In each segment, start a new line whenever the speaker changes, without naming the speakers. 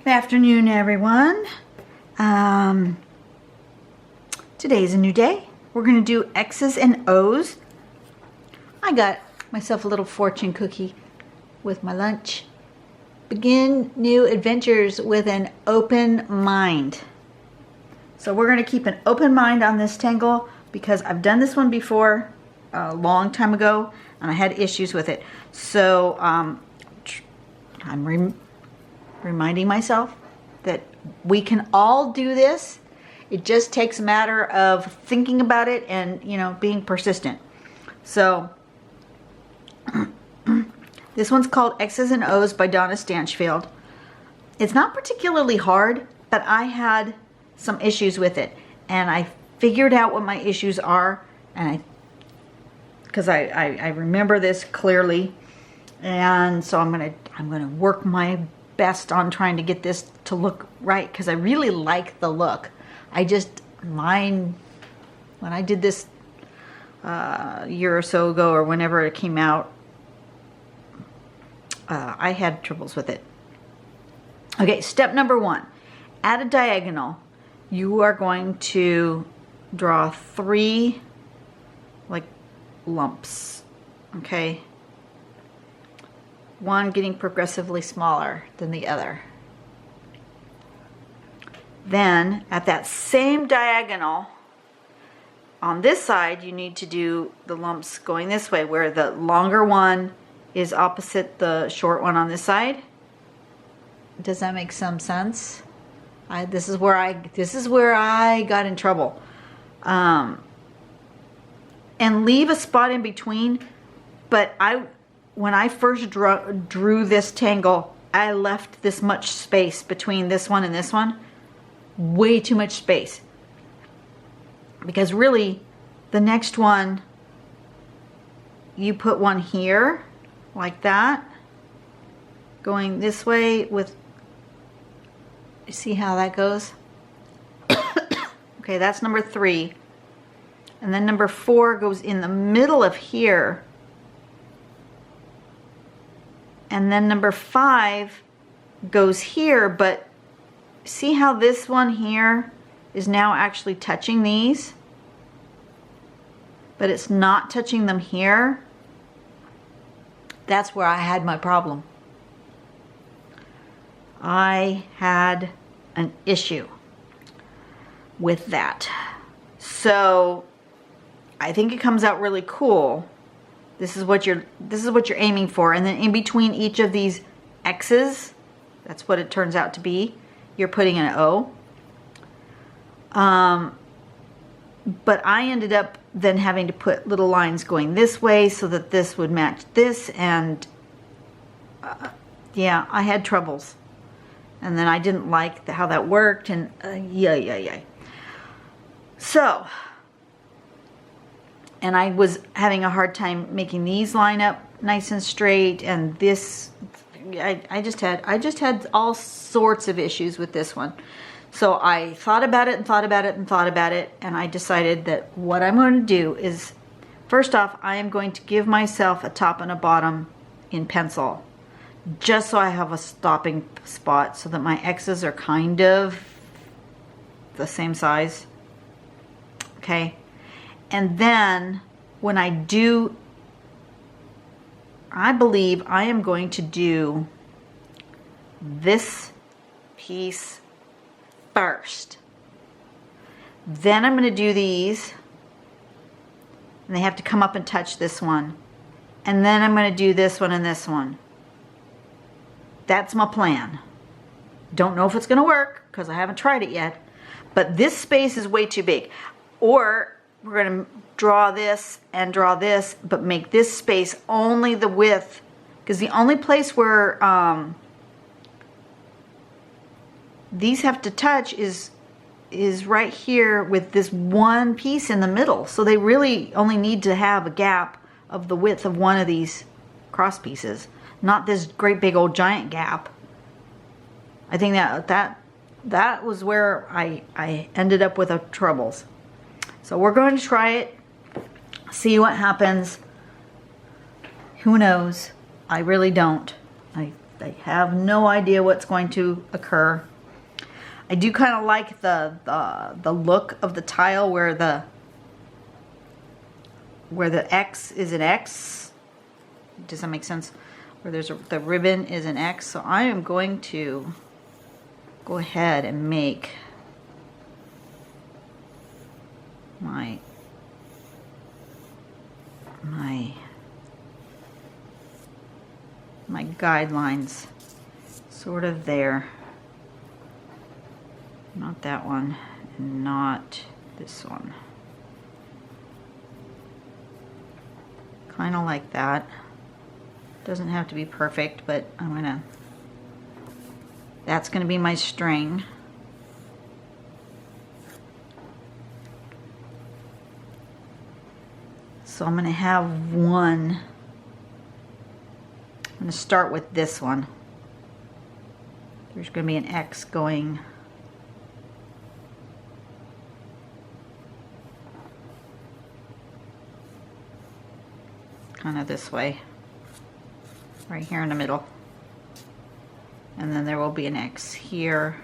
Good afternoon, everyone. Today's a new day. We're going to do X's and O's. I got myself a little fortune cookie with my lunch. Begin new adventures with an open mind. So we're going to keep an open mind on this tangle because I've done this one before a long time ago and I had issues with it. So I'm reminding myself that we can all do this. It just takes a matter of thinking about it and, you know, being persistent. So this one's called X's and O's by Donna Stanchfield. It's not particularly hard, but I had some issues with it and I figured out what my issues are, and because I remember this clearly, and so I'm gonna work my best on trying to get this to look right because I really like the look. When I did this a year or so ago or whenever it came out, I had troubles with it. Okay, step number 1. At a diagonal, you are going to draw 3 like lumps, okay? One getting progressively smaller than the other. Then at that same diagonal, on this side, you need to do the lumps going this way, where the longer one is opposite the short one on this side. Does that make some sense? This is where I got in trouble. And leave a spot in between, but when I first drew this tangle, I left this much space between this one and this one. Way too much space. Because really, the next one, you put one here, like that, going this way with, you see how that goes? Okay, that's number 3. And then number 4 goes in the middle of here. And then number 5 goes here, but see how this one here is now actually touching these? But it's not touching them here. That's where I had my problem. I had an issue with that. So I think it comes out really cool. This is what you're aiming for, and then in between each of these X's, that's what it turns out to be, you're putting an O. But I ended up then having to put little lines going this way so that this would match this, and yeah, I had troubles. And then I didn't like how that worked, and yeah. So, and I was having a hard time making these line up nice and straight, and this, I just had all sorts of issues with this one. So I thought about it and thought about it and thought about it, and I decided that what I'm going to do is, first off, I am going to give myself a top and a bottom in pencil, just so I have a stopping spot so that my X's are kind of the same size. Okay. And then when I do, I believe I am going to do this piece first. Then I'm going to do these, and they have to come up and touch this one. And then I'm going to do this one and this one. That's my plan. Don't know if it's going to work because I haven't tried it yet, but this space is way too big. Or we're going to draw this and draw this, but make this space only the width, because the only place where these have to touch is right here with this one piece in the middle. So they really only need to have a gap of the width of one of these cross pieces, not this great big old giant gap. I think that was where I ended up with the troubles. So we're going to try it, see what happens. Who knows? I really don't. I I have no idea what's going to occur. I do kind of like the look of the tile where the X is an X. Does that make sense? Where the ribbon is an X. So I am going to go ahead and make my guidelines sort of there. Not that one, and not this one. Kind of like that. Doesn't have to be perfect, but that's gonna be my string. So I'm gonna have one. I'm gonna start with this one. There's gonna be an X going kind of this way, right here in the middle. And then there will be an X here.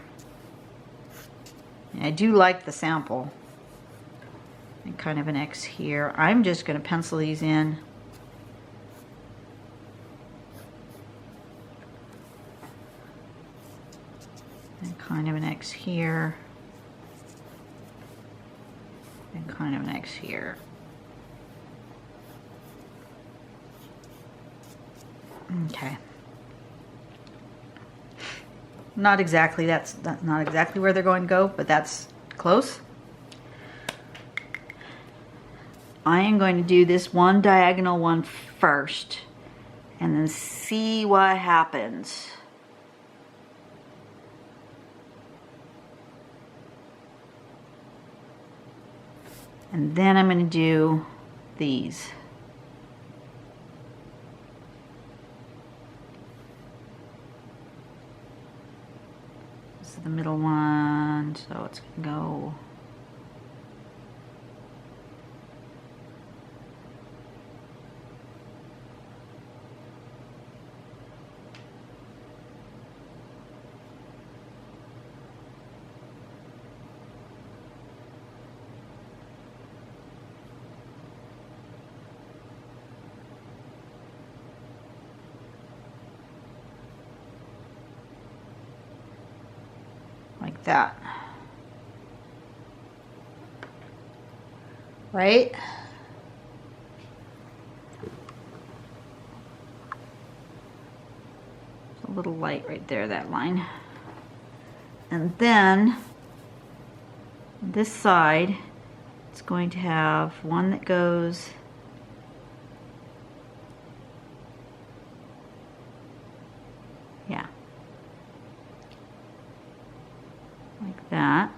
And I do like the sample. And kind of an X here. I'm just going to pencil these in. And kind of an X here. And kind of an X here. Okay. Not exactly, that's not exactly where they're going to go, but that's close. I am going to do this one diagonal one first and then see what happens. And then I'm going to do these. This is the middle one, so it's going to go like that, right? It's a little light right there, that line. And then this side, it's going to have one that goes like that.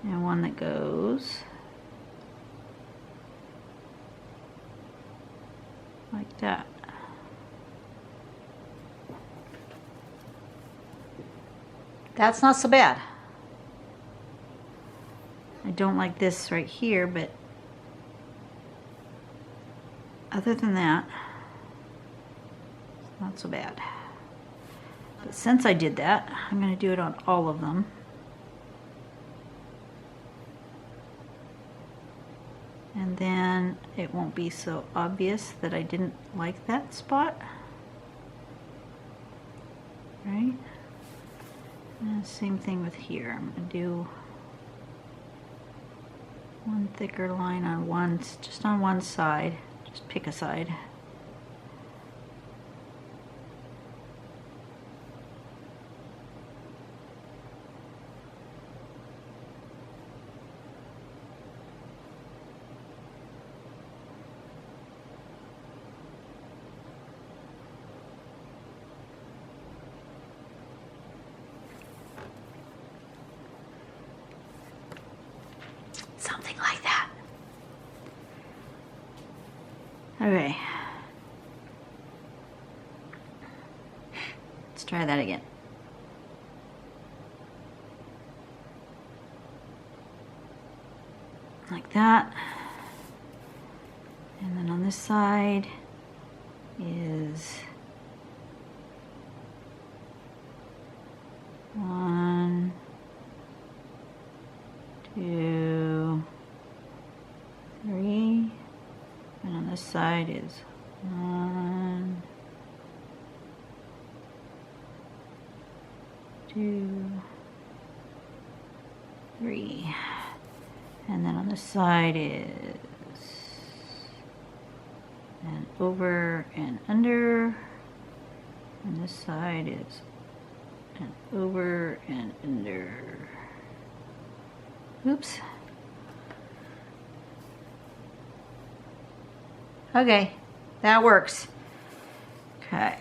And one that goes like that. That's not so bad. I don't like this right here, but other than that, it's not so bad. But since I did that, I'm going to do it on all of them. And then it won't be so obvious that I didn't like that spot. Right? And same thing with here. I'm going to do one thicker line on one, just on one side. Just pick a side. Something like that. Okay. Let's try that again. Like that. then on this side is 1, 2, 3, and on this side is 1, 2, 3, and then on this side is and over and under, and this side is and over and under. Oops. Okay, that works. Okay.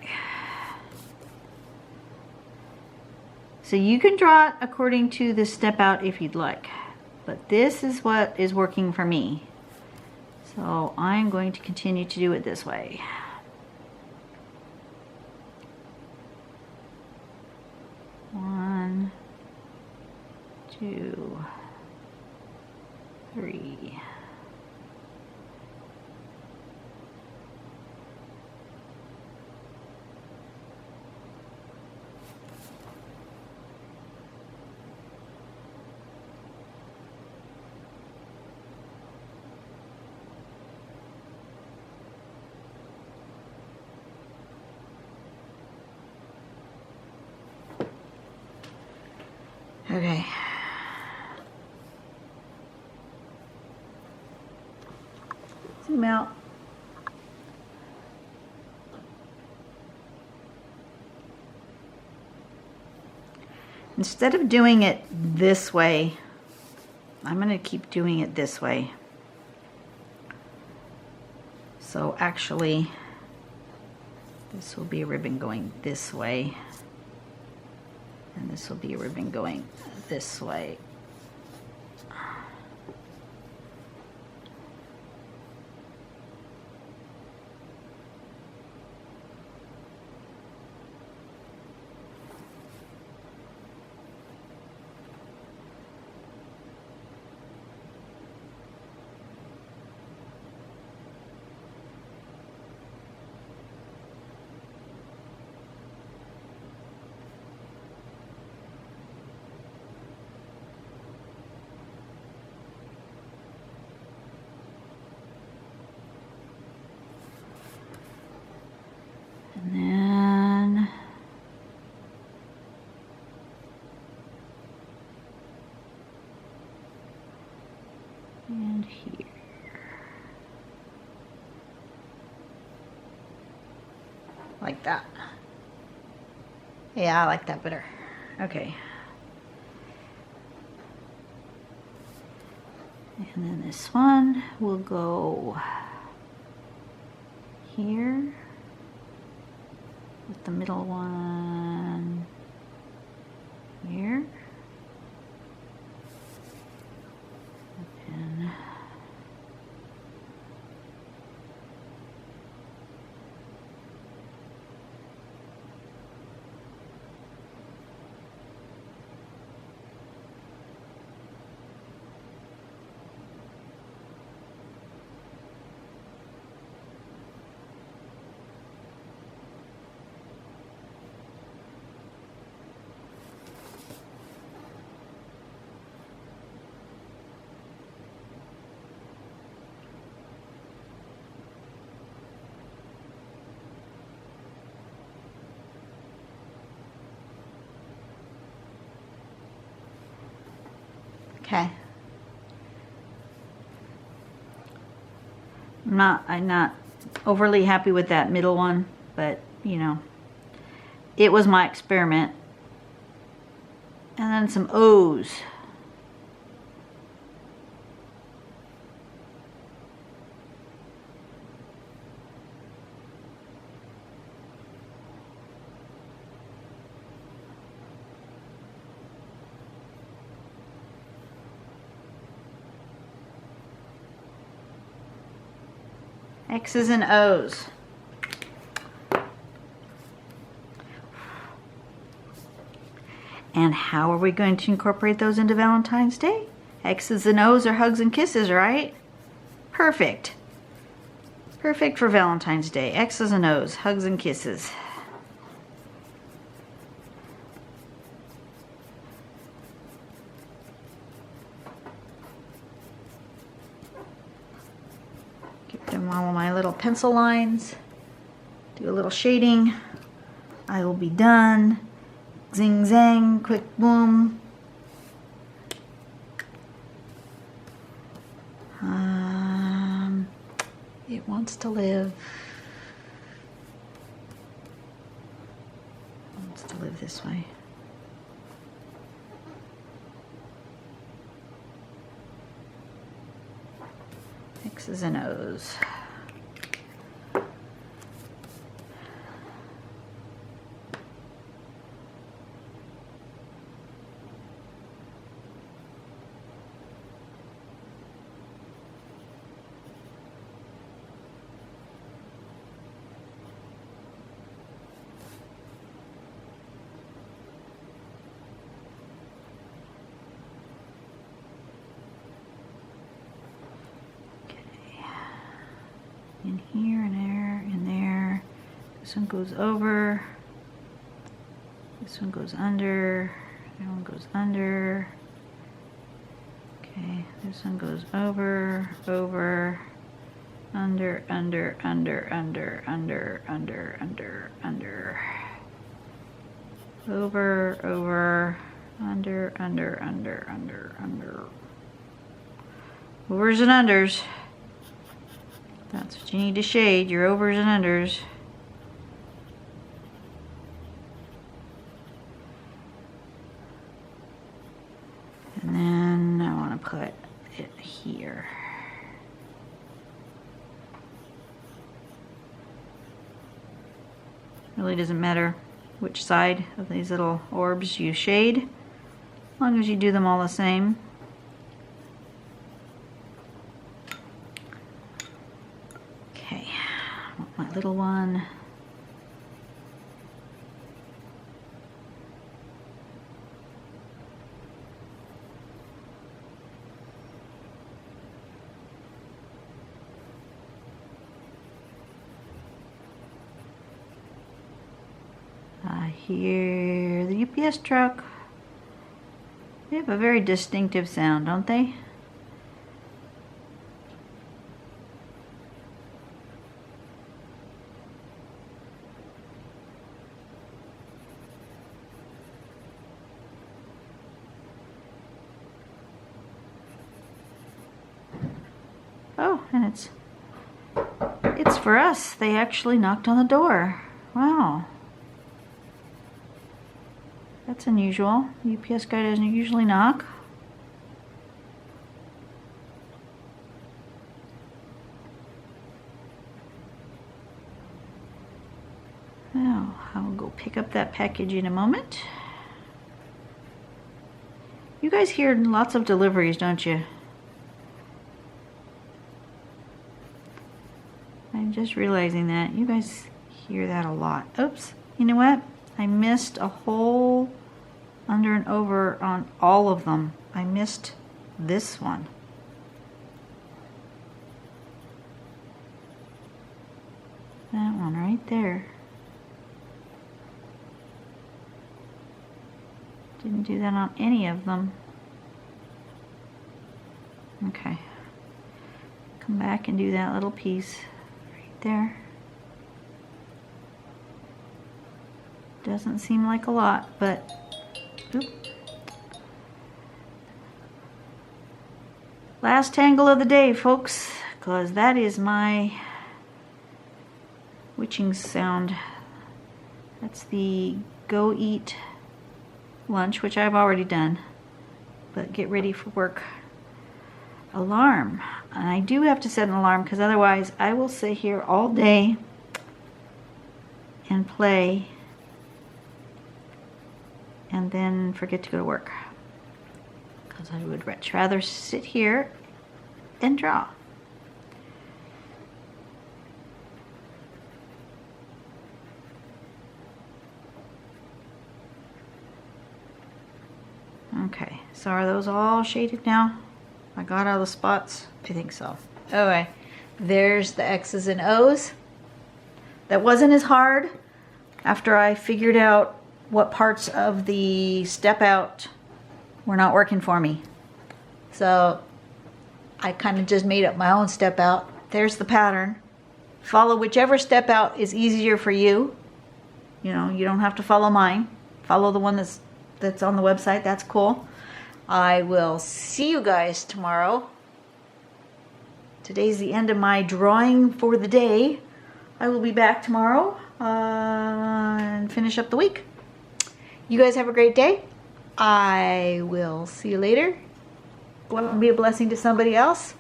So you can draw it according to the step out if you'd like, but this is what is working for me. So I'm going to continue to do it this way. One, 2, 3. Okay. Zoom out. Instead of doing it this way, I'm going to keep doing it this way. So actually, this will be a ribbon going this way. And this will be a ribbon going this way. And then and here. Like that. Yeah, I like that better. Okay. And then this one will go here. With the middle one here. And okay. I'm not overly happy with that middle one, but you know, it was my experiment. And then some O's. X's and O's. And how are we going to incorporate those into Valentine's Day? X's and O's are hugs and kisses, right? Perfect. Perfect for Valentine's Day. X's and O's, hugs and kisses. Get them all my little pencil lines. Do a little shading. I will be done. Zing zang, quick boom. It wants to live. It wants to live this way. X's and O's. In here and there and there. This one goes over. This one goes under. That one goes under. Okay, this one goes over, over, under, under, under, under, under, under, under, under. Over, over, under, under, under, under, under. Overs and unders. That's what you need to shade, your overs and unders. And then I want to put it here. Really doesn't matter which side of these little orbs you shade, as long as you do them all the same. My little one. I hear the UPS truck. They have a very distinctive sound, don't they? Oh, and it's for us. They actually knocked on the door. Wow. That's unusual. The UPS guy doesn't usually knock. Now, I'll go pick up that package in a moment. You guys hear lots of deliveries, don't you? I'm just realizing that. You guys hear that a lot. Oops. You know what? I missed a whole under and over on all of them. I missed this one. That one right there. Didn't do that on any of them. Okay. Come back and do that little piece right there. Doesn't seem like a lot, but oop. Last tangle of the day, folks, because that is my witching sound. That's the go eat lunch, which I've already done, but get ready for work alarm. And I do have to set an alarm because otherwise I will sit here all day and play and then forget to go to work, because I would much rather sit here and draw. Okay, so are those all shaded now? I got all the spots? I think so. Okay, There's the X's and O's. That wasn't as hard after I figured out what parts of the step out were not working for me. So I kind of just made up my own step out. There's the pattern. Follow whichever step out is easier for you. You know, you don't have to follow mine. Follow the one that's on the website. That's cool. I will see you guys tomorrow. Today's the end of my drawing for the day. I will be back tomorrow and finish up the week. You guys have a great day. I will see you later. Go out and be a blessing to somebody else.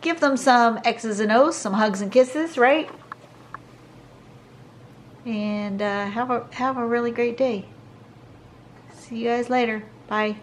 Give them some X's and O's, some hugs and kisses, right? And have a really great day. See you guys later. Bye.